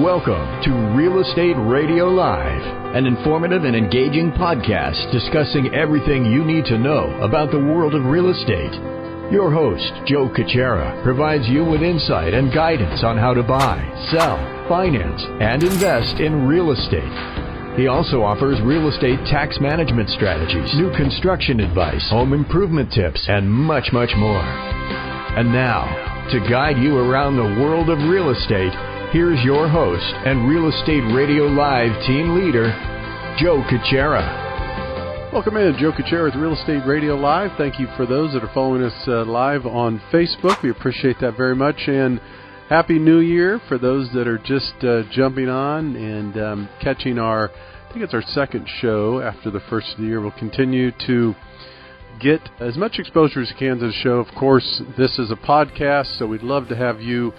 Welcome to Real Estate Radio Live, an informative and engaging podcast discussing everything you need to know about the world of real estate. Your host, Cucchiara, provides you with insight and guidance on how to buy, sell, finance, and invest in real estate. He also offers real estate tax management strategies, new construction advice, home improvement tips, and much, much more. And now, to guide you around the world of real estate, here's your host and Real Estate Radio Live team leader, Cucchiara. Welcome in, Cucchiara with Real Estate Radio Live. Thank you for those that are following us live on Facebook. We appreciate that very much. And Happy New Year for those that are just jumping on and catching I think it's our second show after the first of the year. We'll continue to get as much exposure as you can to the show. Of course, this is a podcast, so we'd love to have you.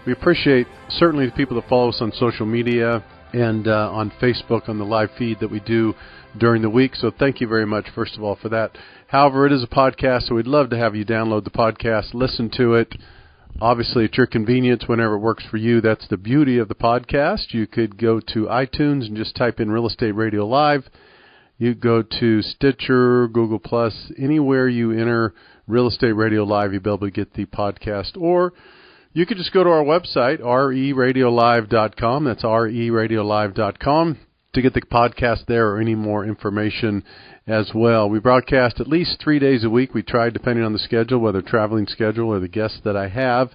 We appreciate certainly the people that follow us on social media and on Facebook on the live feed that we do during the week. So thank you very much, first of all, for that. However, it is a podcast, so we'd love to have you download the podcast, listen to it. Obviously, at your convenience, whenever it works for you. That's the beauty of the podcast. You could go to iTunes and just type in Real Estate Radio Live. You go to Stitcher, Google+, anywhere you enter Real Estate Radio Live, you'll be able to get the podcast. Or you could just go to our website, 𝗟𝗓𝗡𝗡𝗘𝗖𝗓.com. That's 𝗟𝗓𝗡𝗡𝗘𝗓.com to get the podcast there or any more information as well. We broadcast at least 3 days a week. We try, depending on the schedule, whether traveling schedule or the guests that I have.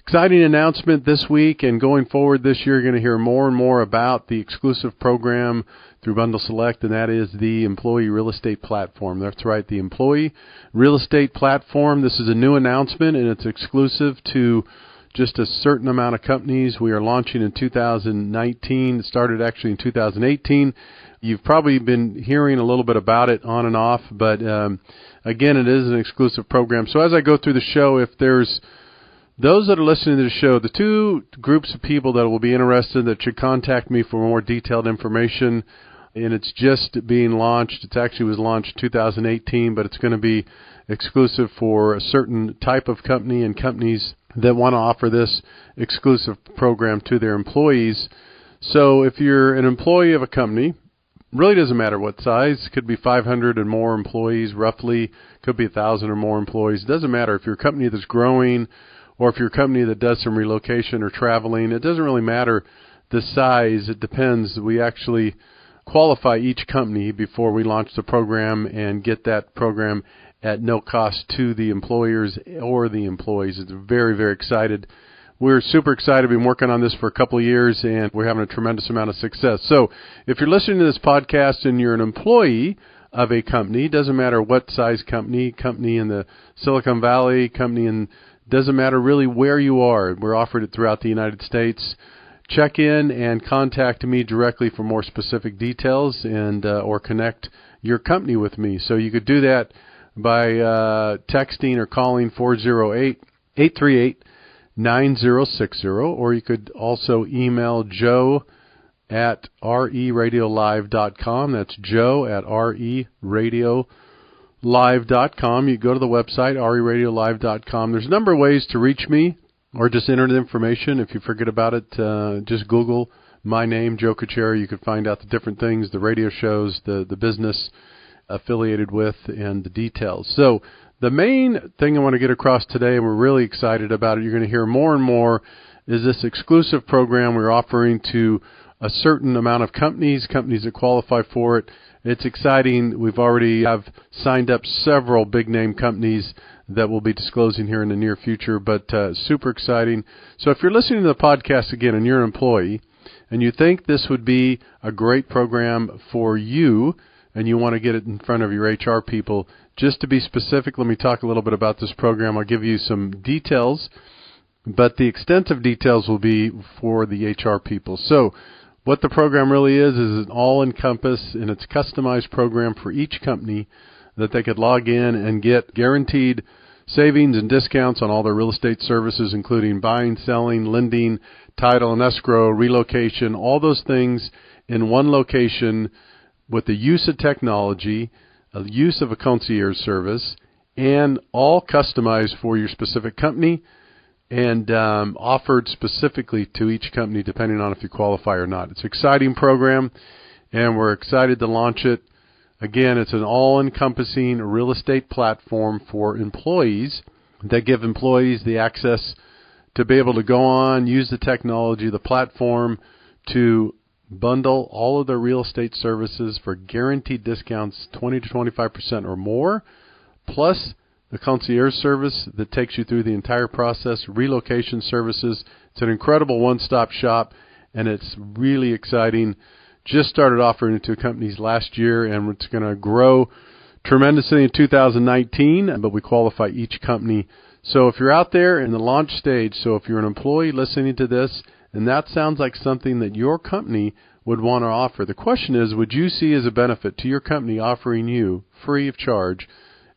Exciting announcement this week and going forward this year, you're going to hear more and more about the exclusive program through Bundle Select, and that is the Employee Real Estate Platform. That's right, the Employee Real Estate Platform. This is a new announcement, and it's exclusive to just a certain amount of companies. We are launching in 2019. It started actually in 2018. You've probably been hearing a little bit about it on and off, but again, it is an exclusive program. So as I go through the show, if there's those that are listening to the show, the two groups of people that will be interested that should contact me for more detailed information, and it's just being launched. It actually was launched 2018, but it's going to be exclusive for a certain type of company and companies that want to offer this exclusive program to their employees. So if you're an employee of a company, really doesn't matter what size. It could be 500 and more employees, roughly. Could be 1,000 or more employees. It doesn't matter if you're a company that's growing or if you're a company that does some relocation or traveling. It doesn't really matter the size. It depends. We actually qualify each company before we launch the program and get that program at no cost to the employers or the employees. It's very, very excited. We're super excited. We've been working on this for a couple of years, and we're having a tremendous amount of success. So if you're listening to this podcast and you're an employee of a company, doesn't matter what size company in the Silicon Valley, doesn't matter really where you are. We're offered it throughout the United States. Check in and contact me directly for more specific details and or connect your company with me. So you could do that by texting or calling 408-838-9060, or you could also email joe@𝗟𝗓𝗡𝗡𝗘𝗢.com. That's joe@𝗟𝗓𝗡𝗡𝗢.com. You go to the website, 𝗟𝗓𝗡𝗡𝗡𝗢.com. There's a number of ways to reach me, or just enter the information. If you forget about it, just Google my name, Joe Cucchiara. You can find out the different things, the radio shows, the business affiliated with, and the details. So the main thing I want to get across today, and we're really excited about it, you're going to hear more and more, is this exclusive program we're offering to a certain amount of companies that qualify for it. It's exciting. We've already have signed up several big name companies that we'll be disclosing here in the near future, but super exciting. So if you're listening to the podcast again and you're an employee and you think this would be a great program for you and you want to get it in front of your HR people, just to be specific, let me talk a little bit about this program. I'll give you some details, but the extensive details will be for the HR people. So what the program really is an all-encompass and it's customized program for each company that they could log in and get guaranteed savings and discounts on all their real estate services, including buying, selling, lending, title and escrow, relocation, all those things in one location with the use of technology, the use of a concierge service, and all customized for your specific company and offered specifically to each company depending on if you qualify or not. It's an exciting program, and we're excited to launch it. Again, it's an all-encompassing real estate platform for employees that give employees the access to be able to go on, use the technology, the platform to bundle all of their real estate services for guaranteed discounts, 20 to 25% or more, plus the concierge service that takes you through the entire process, relocation services. It's an incredible one-stop shop, and it's really exciting. Just started offering it to companies last year, and it's going to grow tremendously in 2019, but we qualify each company. So if you're out there in the launch stage, so if you're an employee listening to this, and that sounds like something that your company would want to offer, the question is, would you see as a benefit to your company offering you, free of charge,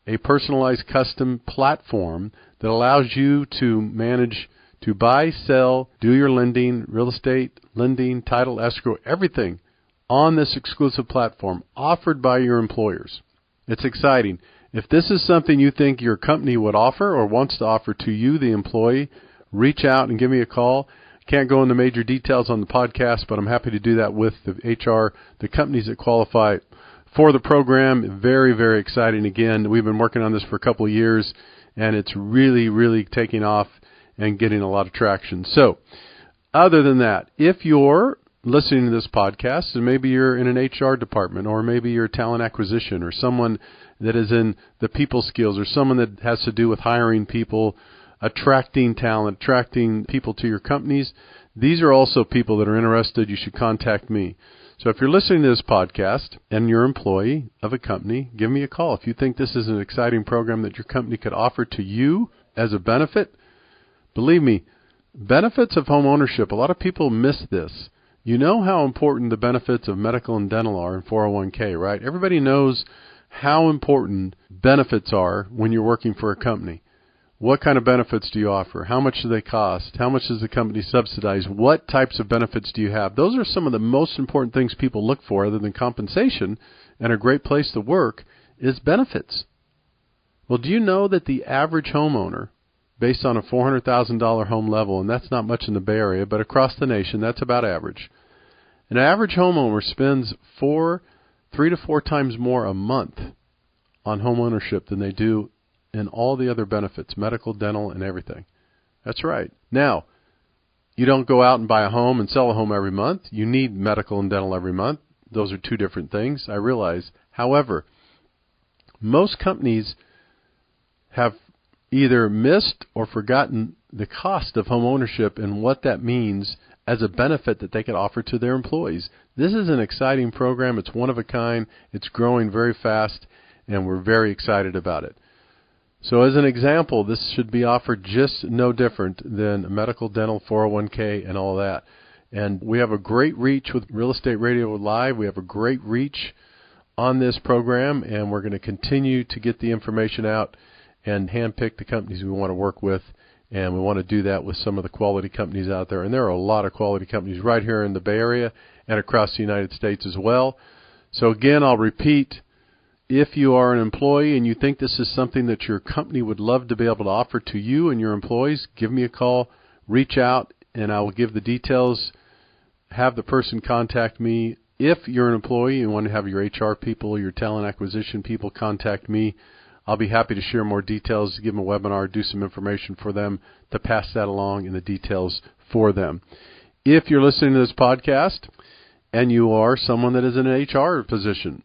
a personalized custom platform that allows you to manage, to buy, sell, do your lending, real estate, lending, title, escrow, everything on this exclusive platform offered by your employers? It's exciting. If this is something you think your company would offer or wants to offer to you, the employee, reach out and give me a call. Can't go into major details on the podcast, but I'm happy to do that with the HR, the companies that qualify for the program. Very, very exciting. Again, we've been working on this for a couple of years, and it's really, really taking off and getting a lot of traction. So, other than that, if you're listening to this podcast, and maybe you're in an HR department, or maybe you're talent acquisition, or someone that is in the people skills, or someone that has to do with hiring people, attracting talent, attracting people to your companies, these are also people that are interested. You should contact me. So if you're listening to this podcast and you're an employee of a company, give me a call. If you think this is an exciting program that your company could offer to you as a benefit, believe me, benefits of home ownership, a lot of people miss this. You know how important the benefits of medical and dental are in 401k, right? Everybody knows how important benefits are when you're working for a company. What kind of benefits do you offer? How much do they cost? How much does the company subsidize? What types of benefits do you have? Those are some of the most important things people look for other than compensation and a great place to work is benefits. Well, do you know that the average homeowner, based on a $400,000 home level, and that's not much in the Bay Area, but across the nation, that's about average. An average homeowner spends 3 to 4 times more a month on home ownership than they do in all the other benefits, medical, dental, and everything. That's right. Now, you don't go out and buy a home and sell a home every month. You need medical and dental every month. Those are two different things, I realize. However, most companies have either missed or forgotten the cost of home ownership and what that means as a benefit that they could offer to their employees. This is an exciting program. It's one of a kind. It's growing very fast, and we're very excited about it. So as an example, this should be offered just no different than medical, dental, 401k, and all that. And we have a great reach with Real Estate Radio Live. We have a great reach on this program, and we're going to continue to get the information out and handpick the companies we want to work with. And we want to do that with some of the quality companies out there. And there are a lot of quality companies right here in the Bay Area and across the United States as well. So again, I'll repeat, if you are an employee and you think this is something that your company would love to be able to offer to you and your employees, give me a call, reach out, and I will give the details. Have the person contact me. If you're an employee and want to have your HR people, your talent acquisition people contact me, I'll be happy to share more details, give them a webinar, do some information for them to pass that along in the details for them. If you're listening to this podcast and you are someone that is in an HR position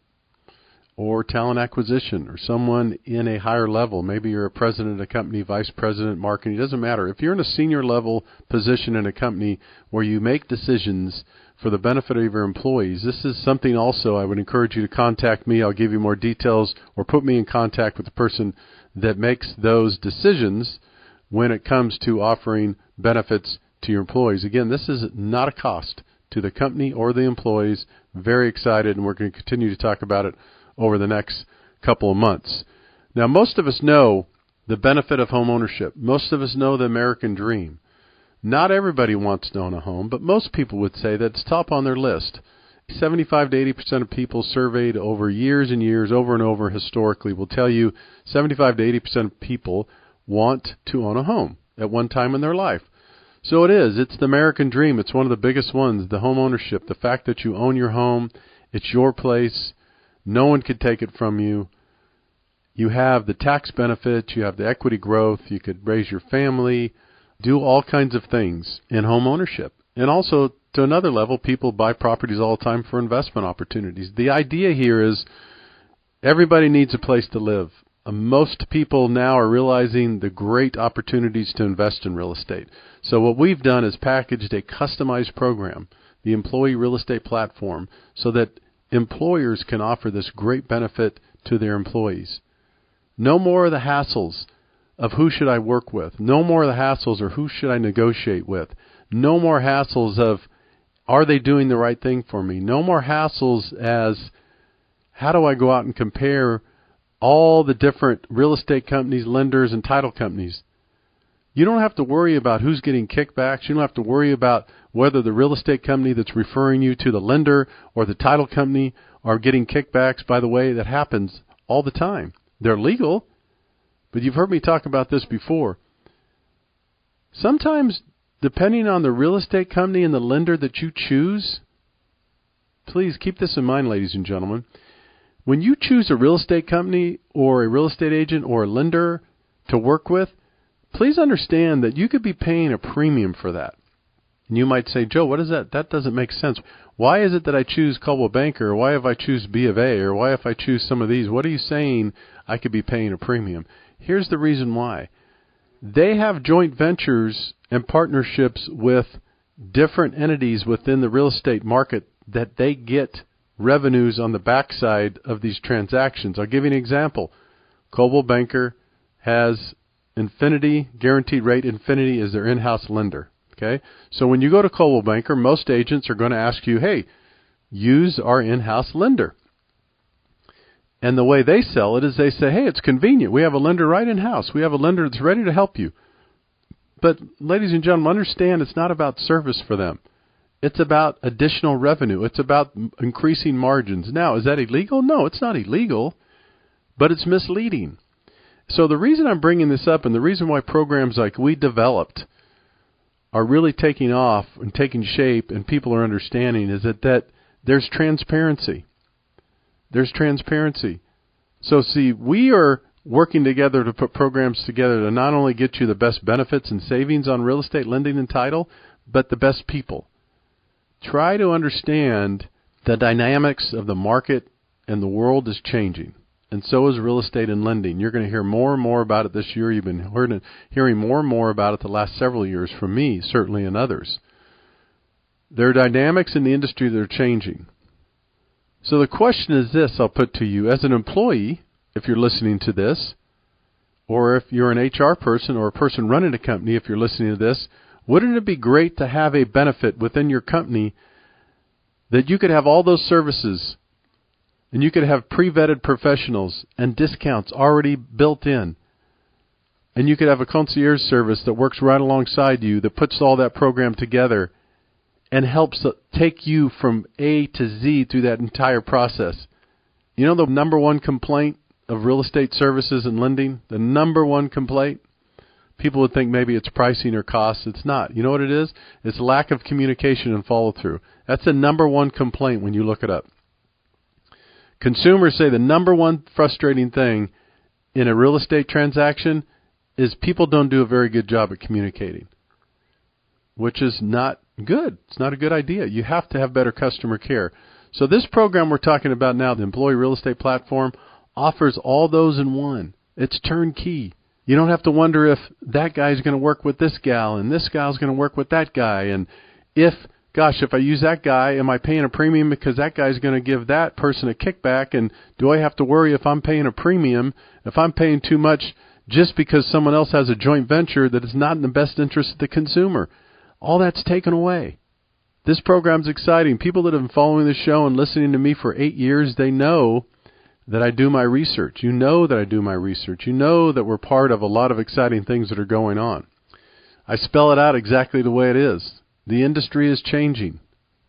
or talent acquisition or someone in a higher level, maybe you're a president of a company, vice president, marketing, it doesn't matter. If you're in a senior level position in a company where you make decisions for the benefit of your employees, this is something also I would encourage you to contact me. I'll give you more details or put me in contact with the person that makes those decisions when it comes to offering benefits to your employees. Again, this is not a cost to the company or the employees. Very excited, and we're going to continue to talk about it over the next couple of months. Now, most of us know the benefit of home ownership. Most of us know the American dream. Not everybody wants to own a home, but most people would say that it's top on their list. 75 to 80% of people surveyed over years and years, over and over historically, will tell you 75 to 80% of people want to own a home. at one time in their life. So it is. It's the American dream. It's one of the biggest ones, the home ownership, the fact that you own your home. It's your place. No one can take it from you. You have the tax benefits. You have the equity growth. You could raise your family, do all kinds of things in home ownership. And also, to another level, people buy properties all the time for investment opportunities. The idea here is everybody needs a place to live. Most people now are realizing the great opportunities to invest in real estate. So what we've done is packaged a customized program, the Employee Real Estate Platform, so that employers can offer this great benefit to their employees. No more of the hassles of who should I work with. No more of the hassles or who should I negotiate with. No more hassles of are they doing the right thing for me. No more hassles as how do I go out and compare all the different real estate companies, lenders, and title companies. You don't have to worry about who's getting kickbacks. You don't have to worry about whether the real estate company that's referring you to the lender or the title company are getting kickbacks. By the way, that happens all the time. They're legal, but you've heard me talk about this before. Sometimes, depending on the real estate company and the lender that you choose, please keep this in mind, ladies and gentlemen. When you choose a real estate company or a real estate agent or a lender to work with, please understand that you could be paying a premium for that. And you might say, Joe, what is that? That doesn't make sense. Why is it that I choose Coldwell Banker? Or why if I choose B of A? Or why if I choose some of these? What are you saying I could be paying a premium? Here's the reason why. They have joint ventures and partnerships with different entities within the real estate market that they get revenues on the backside of these transactions. I'll give you an example. Coldwell Banker has Infinity, guaranteed rate. Infinity is their in-house lender. Okay, so when you go to Coldwell Banker, most agents are going to ask you, hey, use our in-house lender. And the way they sell it is they say, hey, it's convenient. We have a lender right in-house. We have a lender that's ready to help you. But ladies and gentlemen, understand it's not about service for them. It's about additional revenue. It's about increasing margins. Now, is that illegal? No, it's not illegal, but it's misleading. So the reason I'm bringing this up and the reason why programs like we developed are really taking off and taking shape and people are understanding is that there's transparency. There's transparency. So see, we are working together to put programs together to not only get you the best benefits and savings on real estate lending and title, but the best people. Try to understand the dynamics of the market and the world is changing. And so is real estate and lending. You're going to hear more and more about it this year. You've been hearing more and more about it the last several years from me, certainly, and others. There are dynamics in the industry that are changing. So the question is this I'll put to you. As an employee, if you're listening to this, or if you're an HR person or a person running a company, if you're listening to this, wouldn't it be great to have a benefit within your company that you could have all those services and you could have pre-vetted professionals and discounts already built in. And you could have a concierge service that works right alongside you that puts all that program together and helps take you from A to Z through that entire process. You know the number one complaint of real estate services and lending? The number one complaint? People would think maybe it's pricing or costs. It's not. You know what it is? It's lack of communication and follow-through. That's the number one complaint when you look it up. Consumers say the number one frustrating thing in a real estate transaction is people don't do a very good job at communicating, which is not good. It's not a good idea. You have to have better customer care. So this program we're talking about now, the Employee Real Estate Platform, offers all those in one. It's turnkey. You don't have to wonder if that guy's going to work with this gal and this gal's going to work with that guy. And if I use that guy, am I paying a premium because that guy's going to give that person a kickback? And do I have to worry if I'm paying a premium, if I'm paying too much just because someone else has a joint venture that is not in the best interest of the consumer? All that's taken away. This program's exciting. People that have been following the show and listening to me for 8 years, they know that I do my research. You know that I do my research. You know that we're part of a lot of exciting things that are going on. I spell it out exactly the way it is. The industry is changing.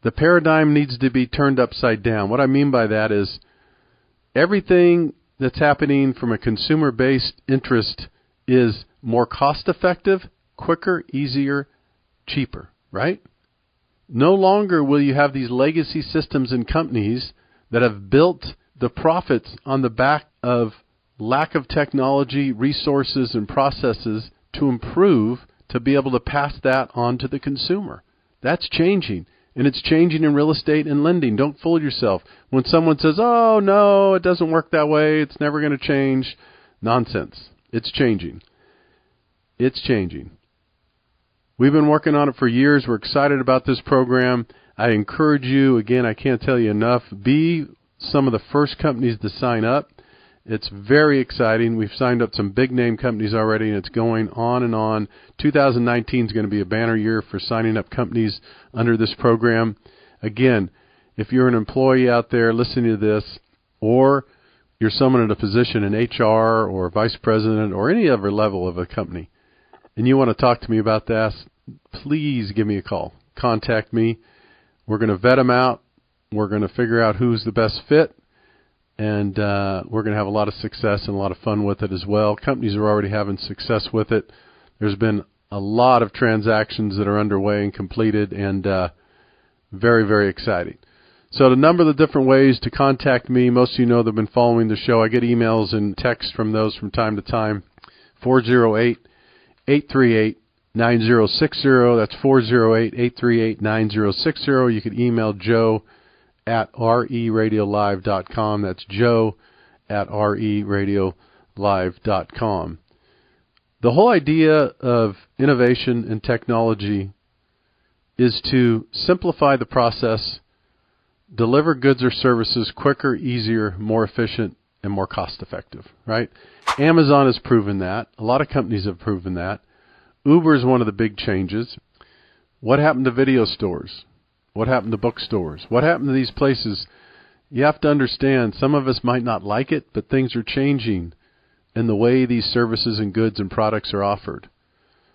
The paradigm needs to be turned upside down. What I mean by that is everything that's happening from a consumer-based interest is more cost-effective quicker, easier, cheaper, right? No longer will you have these legacy systems and companies that have built the profits on the back of lack of technology, resources, and processes to improve to be able to pass that on to the consumer. That's changing, and it's changing in real estate and lending. Don't fool yourself. When someone says, oh, no, it doesn't work that way, it's never going to change, nonsense. It's changing. It's changing. We've been working on it for years. We're excited about this program. I encourage you, again, I can't tell you enough, be some of the first companies to sign up. It's very exciting. We've signed up some big-name companies already, and it's going on and on. 2019 is going to be a banner year for signing up companies under this program. Again, if you're an employee out there listening to this, or you're someone in a position in HR or vice president or any other level of a company, and you want to talk to me about this, please give me a call. Contact me. We're going to vet them out. We're going to figure out who's the best fit. And we're going to have a lot of success and a lot of fun with it as well. Companies are already having success with it. There's been a lot of transactions that are underway and completed, and very, very exciting. So the number of the different ways to contact me, most of you know that have been following the show. I get emails and texts from those from time to time. 408-838-9060. That's 408-838-9060. You can email Joe at 𝗪𝗡radiolive.com. That's Joe at 𝗪𝗡radiolive.com. The whole idea of innovation and technology is to simplify the process, deliver goods or services quicker, easier, more efficient, and more cost-effective, right? Amazon has proven that. A lot of companies have proven that. Uber is one of the big changes. What happened to video stores? What happened to bookstores? What happened to these places? You have to understand, some of us might not like it, but things are changing in the way these services and goods and products are offered.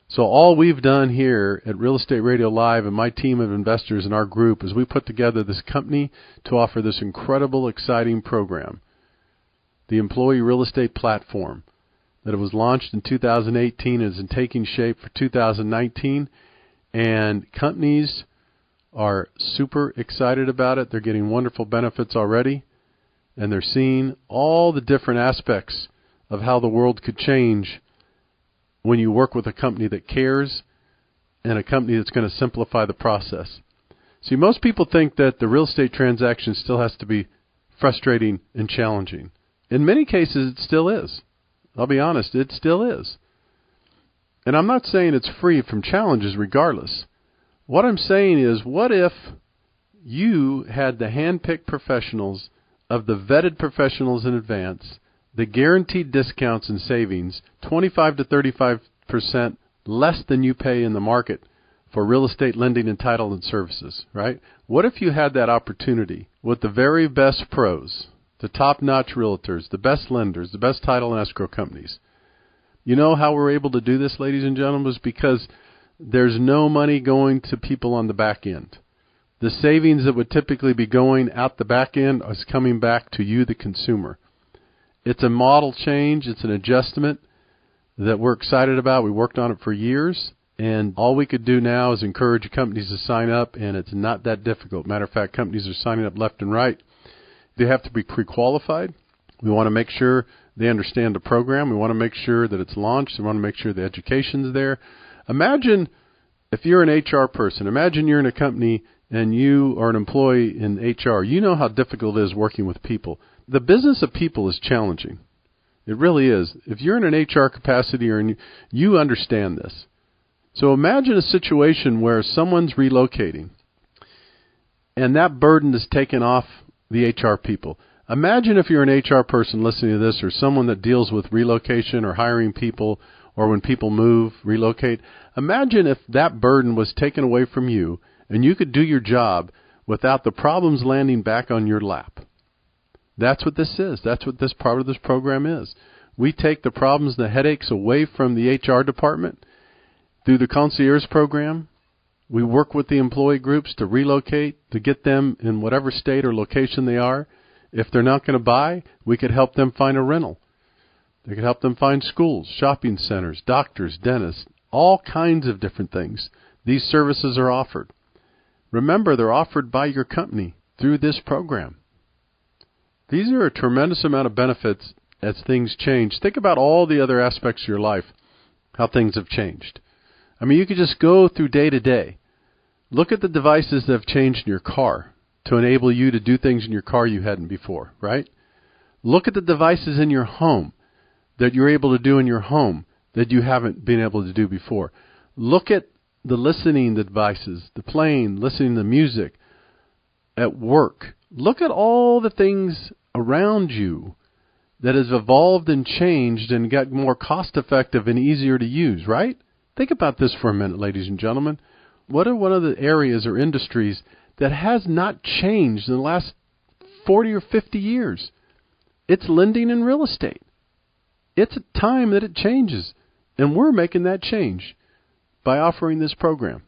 So all we've done here at Real Estate Radio Live and my team of investors in our group is we put together this company to offer this incredible, exciting program, the Employee Real Estate Platform, that it was launched in 2018 and is taking shape for 2019. And companies are super excited about it. They're getting wonderful benefits already, and they're seeing all the different aspects of how the world could change when you work with a company that cares and a company that's going to simplify the process. See, most people think that the real estate transaction still has to be frustrating and challenging. In many cases, it still is. I'll be honest, it still is. And I'm not saying it's free from challenges regardless. What I'm saying is, what if you had the hand-picked professionals of the vetted professionals in advance, the guaranteed discounts and savings, 25 to 35% less than you pay in the market for real estate lending and title and services, right? What if you had that opportunity with the very best pros, the top-notch realtors, the best lenders, the best title and escrow companies? You know how we're able to do this, ladies and gentlemen, is because there's no money going to people on the back end. The savings that would typically be going out the back end is coming back to you, the consumer. It's a model change. It's an adjustment that we're excited about. We worked on it for years, and all we could do now is encourage companies to sign up, and it's not that difficult. Matter of fact, companies are signing up left and right. They have to be pre-qualified. We want to make sure they understand the program. We want to make sure that it's launched. We want to make sure the education's there. Imagine if you're an HR person. Imagine you're in a company and you are an employee in HR. You know how difficult it is working with people. The business of people is challenging. It really is. If you're in an HR capacity, you understand this. So imagine a situation where someone's relocating and that burden is taken off the HR people. Imagine if you're an HR person listening to this, or someone that deals with relocation or hiring people, or when people move, relocate. Imagine if that burden was taken away from you and you could do your job without the problems landing back on your lap. That's what this is. That's what this part of this program is. We take the problems and the headaches away from the HR department through the concierge program. We work with the employee groups to relocate, to get them in whatever state or location they are. If they're not going to buy, we could help them find a rental. They could help them find schools, shopping centers, doctors, dentists, All kinds of different things. These services are offered. Remember, they're offered by your company through this program. These are a tremendous amount of benefits as things change. Think about all the other aspects of your life, how things have changed. I mean, you could just go through day to day. Look at the devices that have changed in your car to enable you to do things in your car you hadn't before, right? Look at the devices in your home that you're able to do in your home that you haven't been able to do before. Look at the listening devices, the playing, listening to music at work. Look at all the things around you that has evolved and changed and got more cost-effective and easier to use, right? Think about this for a minute, ladies and gentlemen. What are one of the areas or industries that has not changed in the last 40 or 50 years? It's lending and real estate. It's a time that it changes, and we're making that change by offering this program.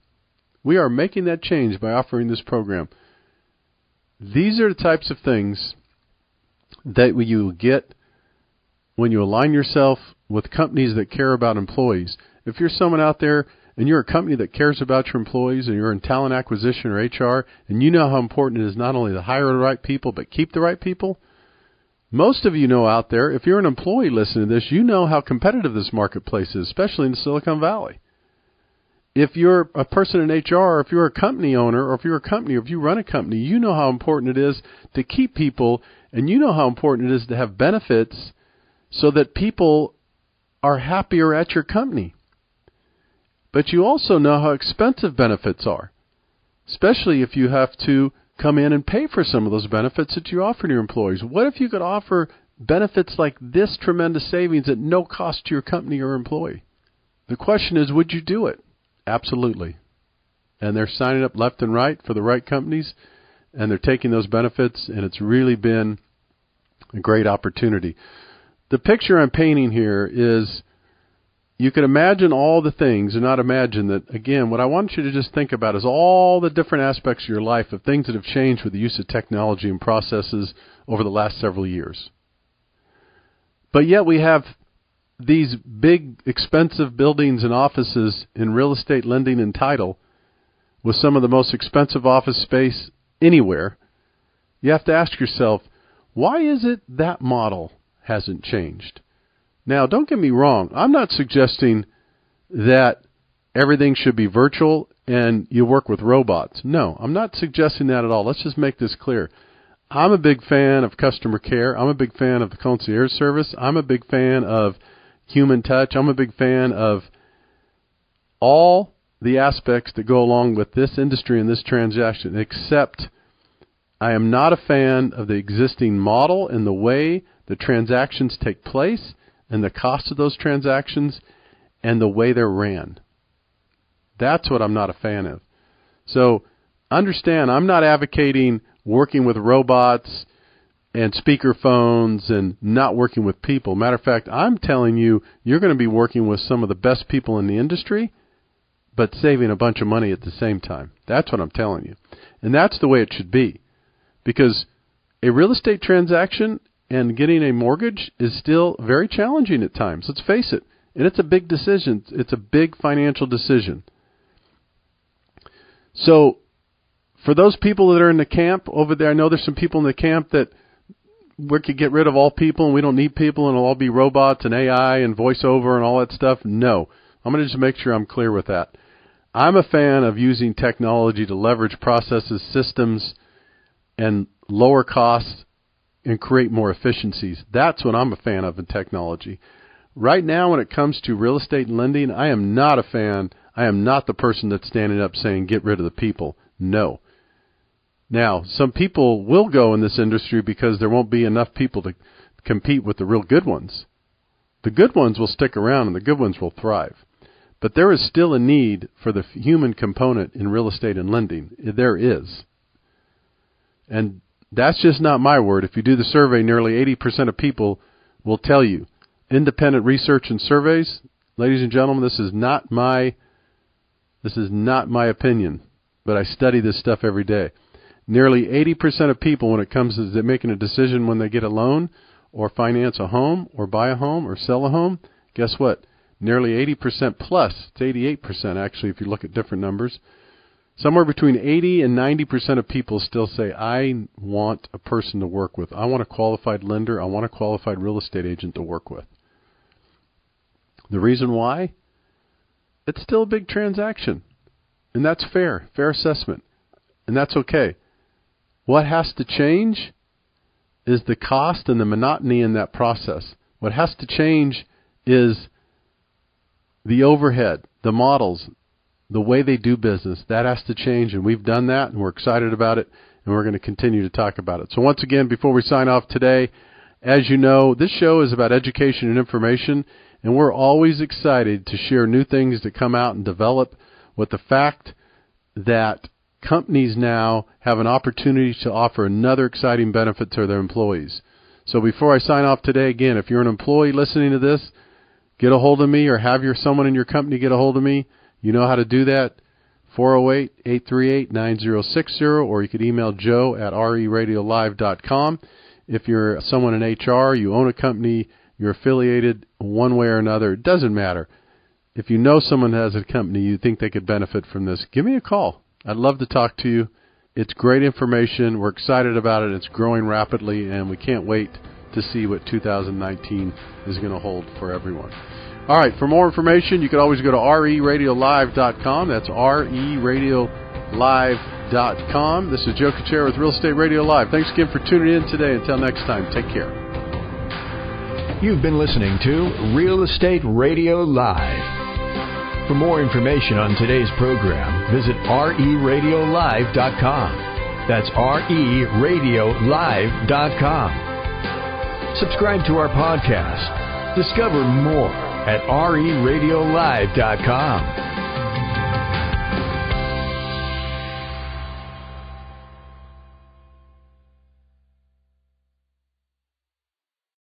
We are making that change by offering this program. These are the types of things that you get when you align yourself with companies that care about employees. If you're someone out there and you're a company that cares about your employees and you're in talent acquisition or HR, and you know how important it is not only to hire the right people but keep the right people, most of you know out there, if you're an employee listening to this, you know how competitive this marketplace is, especially in Silicon Valley. If you're a person in HR, or if you're a company owner, or if you're a company, or if you run a company, you know how important it is to keep people, and you know how important it is to have benefits so that people are happier at your company. But you also know how expensive benefits are, especially if you have to come in and pay for some of those benefits that you offer to your employees. What if you could offer benefits like this tremendous savings at no cost to your company or employee? The question is, would you do it? Absolutely. And they're signing up left and right for the right companies, and they're taking those benefits, and it's really been a great opportunity. The picture I'm painting here is, you can imagine all the things, and not imagine that, again, what I want you to just think about is all the different aspects of your life of things that have changed with the use of technology and processes over the last several years. But yet we have these big, expensive buildings and offices in real estate lending and title with some of the most expensive office space anywhere. You have to ask yourself, why is it that model hasn't changed? Now, don't get me wrong. I'm not suggesting that everything should be virtual and you work with robots. No, I'm not suggesting that at all. Let's just make this clear. I'm a big fan of customer care. I'm a big fan of the concierge service. I'm a big fan of human touch. I'm a big fan of all the aspects that go along with this industry and this transaction, except I am not a fan of the existing model and the way the transactions take place and the cost of those transactions and the way they're ran. That's what I'm not a fan of. So understand, I'm not advocating working with robots and speaker phones and not working with people. Matter of fact, I'm telling you, you're going to be working with some of the best people in the industry, but saving a bunch of money at the same time. That's what I'm telling you. And that's the way it should be. Because a real estate transaction and getting a mortgage is still very challenging at times. Let's face it. And it's a big decision. It's a big financial decision. So for those people that are in the camp over there, I know there's some people in the camp that we could get rid of all people and we don't need people and it'll all be robots and AI and voiceover and all that stuff. No. I'm going to just make sure I'm clear with that. I'm a fan of using technology to leverage processes, systems, and lower costs and create more efficiencies. That's what I'm a fan of in technology. Right now, when it comes to real estate and lending, I am not a fan. I am not the person that's standing up saying get rid of the people. No. Now, some people will go in this industry because there won't be enough people to compete with the real good ones. The good ones will stick around and the good ones will thrive. But there is still a need for the human component in real estate and lending. There is. And that's just not my word. If you do the survey, nearly 80% of people will tell you. Independent research and surveys, ladies and gentlemen, this is not my opinion, but I study this stuff every day. Nearly 80% of people, when it comes to making a decision when they get a loan or finance a home or buy a home or sell a home, guess what? nearly 80% plus. It's 88% actually if you look at different numbers. Somewhere between 80 and 90% of people still say, I want a person to work with. I want a qualified lender. I want a qualified real estate agent to work with. The reason why? It's still a big transaction. And that's fair assessment. And that's okay. What has to change is the cost and the monotony in that process. What has to change is the overhead, the models, the way they do business. That has to change, and we've done that, and we're excited about it, and we're going to continue to talk about it. So once again, before we sign off today, as you know, this show is about education and information, and we're always excited to share new things that come out and develop with the fact that companies now have an opportunity to offer another exciting benefit to their employees. So before I sign off today, again, if you're an employee listening to this, get a hold of me or have someone in your company get a hold of me. You know how to do that, 408-838-9060, or you could email Joe at 𝗓𝗡radiolive.com. If you're someone in HR, you own a company, you're affiliated one way or another, it doesn't matter. If you know someone that has a company you think they could benefit from this, give me a call. I'd love to talk to you. It's great information. We're excited about it. It's growing rapidly, and we can't wait to see what 2019 is going to hold for everyone. All right, for more information, you can always go to 𝗓𝗡radiolive.com. That's 𝗓𝗡radiolive.com. This is Joe Cucchiara with Real Estate Radio Live. Thanks again for tuning in today. Until next time, take care. You've been listening to Real Estate Radio Live. For more information on today's program, visit 𝗓𝗡radiolive.com. That's 𝗓𝗡radiolive.com. Subscribe to our podcast. Discover more at 𝗓𝗡radiolive.com.